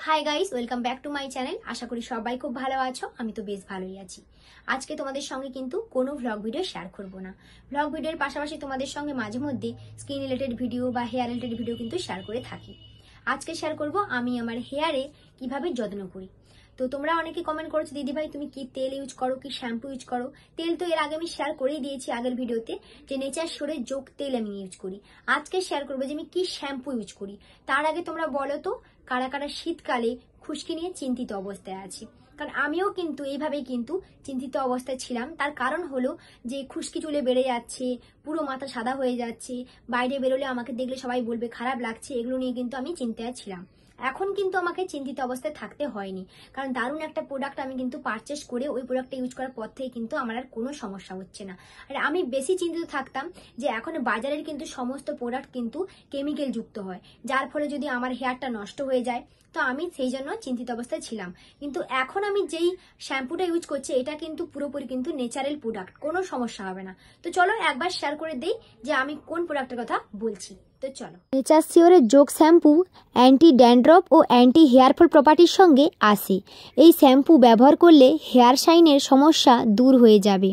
High guys, welcome back to my channel. আশা করি সবাই খুব ভালো আছো। আমি তো বেশ ভালোই আছি। আজকে তোমাদের সঙ্গে কিন্তু কোনো ভ্লগ ভিডিও শেয়ার করব না। ভ্লগ ভিডিওর পাশাপাশি তোমাদের সঙ্গে মাঝে মধ্যে স্কিন রিলেটেড ভিডিও বা হেয়ার রিলেটেড ভিডিও কিন্তু শেয়ার করে থাকি। আজকে শেয়ার করব আমি আমার হেয়ারে কিভাবে যত্ন করি। তো তোমরা অনেকে কমেন্ট করেছো, দিদি ভাই তুমি কি তেল ইউজ করো, কি শ্যাম্পু ইউজ করো। তেল তো এর আগে আমি শেয়ার করেই দিয়েছি আগের ভিডিওতে, যে নেচার শোরের যোগ তেল আমি ইউজ করি। আজকে শেয়ার করবো যে আমি কি শ্যাম্পু ইউজ করি। তার আগে তোমরা বলো তো কারা কারা শীতকালে খুশকি নিয়ে চিন্তিত অবস্থায় আছি। কারণ আমিও কিন্তু এইভাবেই কিন্তু চিন্তিত অবস্থায় ছিলাম। তার কারণ হলো যে খুশকি চুলে বেড়ে যাচ্ছে, পুরো মাথা সাদা হয়ে যাচ্ছে, বাইরে বেরোলে আমাকে দেখলে সবাই বলবে খারাপ লাগছে, এগুলো নিয়ে কিন্তু আমি চিন্তায় ছিলাম। এখন কিন্তু আমাকে চিন্তিত অবস্থায় থাকতে হয়নি, কারণ দারুণ একটা প্রোডাক্ট আমি কিন্তু পারচেস করে ওই প্রোডাক্টটা ইউজ করার পর থেকে কিন্তু আমার আর কোনো সমস্যা হচ্ছে না। আর আমি বেশি চিন্তিত থাকতাম যে এখন বাজারের কিন্তু সমস্ত প্রোডাক্ট কিন্তু কেমিক্যাল যুক্ত হয়, যার ফলে যদি আমার হেয়ারটা নষ্ট হয়ে যায়, তো আমি সেই জন্য চিন্তিত অবস্থায় ছিলাম। কিন্তু এখন আমি যেই শ্যাম্পুটা ইউজ করছি এটা কিন্তু পুরোপুরি কিন্তু ন্যাচারাল প্রোডাক্ট, কোনো সমস্যা হবে না। তো চলো একবার শেয়ার করে দেই যে আমি কোন প্রোডাক্টের কথা বলছি। তো চলো, নেচার শিওরের যোগ শ্যাম্পু অ্যান্টি ড্যান্ড্রফ ও অ্যান্টি হেয়ারফল প্রপার্টির সঙ্গে আসে। এই শ্যাম্পু ব্যবহার করলে হেয়ার শাইনের সমস্যা দূর হয়ে যাবে।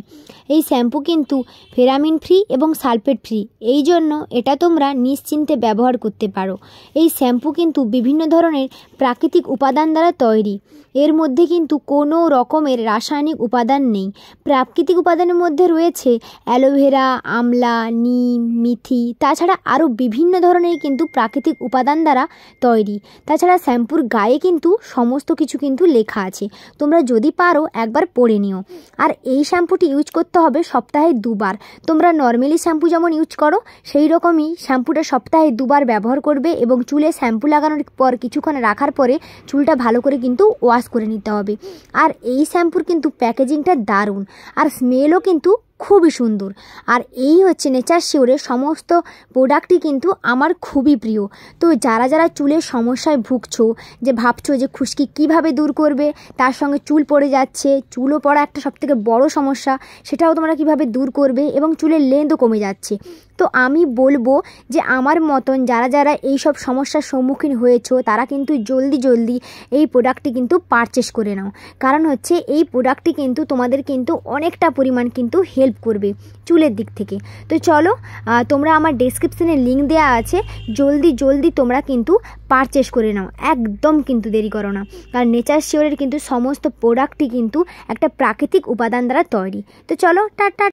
এই শ্যাম্পু কিন্তু ফেরামিন ফ্রি এবং সালফেট ফ্রি, এই জন্য এটা তোমরা নিশ্চিন্তে ব্যবহার করতে পারো। এই শ্যাম্পু কিন্তু বিভিন্ন ধরনের প্রাকৃতিক উপাদান দ্বারা তৈরি। এর মধ্যে কিন্তু কোনো রকমের রাসায়নিক উপাদান নেই। প্রাকৃতিক উপাদানের মধ্যে রয়েছে অ্যালোভেরা, আমলা, নিম, মিথি, তাছাড়া আরও বিভিন্ন ধরনের কিন্তু প্রাকৃতিক উপাদান দ্বারা তৈরি। তাছাড়া শ্যাম্পুর গায়ে কিন্তু সমস্ত কিছু কিন্তু লেখা আছে, তোমরা যদি পারো একবার পড়ে নিও। আর এই শ্যাম্পুটি ইউজ করতে হবে সপ্তাহে 2 বার। তোমরা নর্মালি শ্যাম্পু যেমন ইউজ করো সেই রকমই শ্যাম্পুটা সপ্তাহে 2 বার ব্যবহার করবে, এবং চুলে শ্যাম্পু লাগানোর পর কিছুক্ষণ রাখার পরে চুলটা ভালো করে কিন্তু ওয়াশ করে নিতে হবে। আর এই শ্যাম্পুর কিন্তু প্যাকেজিংটা দারুণ, আর স্মেলও কিন্তু খুবই সুন্দর। আর এই হচ্ছে নেচার শিওরের সমস্ত প্রোডাক্টই কিন্তু আমার খুবই প্রিয়। তো যারা যারা চুলের সমস্যায় ভুগছো, যে ভাবছো যে খুশকি কিভাবে দূর করবে, তার সঙ্গে চুল পড়ে যাচ্ছে, চুলও পড়া একটা সবথেকে বড় সমস্যা, সেটাও তোমরা কিভাবে দূর করবে, এবং চুলের লেন্থও কমে যাচ্ছে, তো আমি বলবো যে আমার মতন যারা যারা এই সব সমস্যার সম্মুখীন হয়েছো তারা কিন্তু জলদি এই প্রোডাক্টটি কিন্তু পারচেস করে নাও। কারণ হচ্ছে এই প্রোডাক্টটি কিন্তু তোমাদের কিন্তু অনেকটা পরিমাণ কিন্তু হেল্প করবে চুলের দিক থেকে। তো চলো, তোমরা আমার ডেসক্রিপশনে লিঙ্ক দেওয়া আছে, জলদি তোমরা কিন্তু পারচেস করে নাও, একদম কিন্তু দেরি করো না। কারণ নেচার শিওরের কিন্তু সমস্ত প্রোডাক্টই কিন্তু একটা প্রাকৃতিক উপাদান দ্বারা তৈরি। তো চলো, টাটা।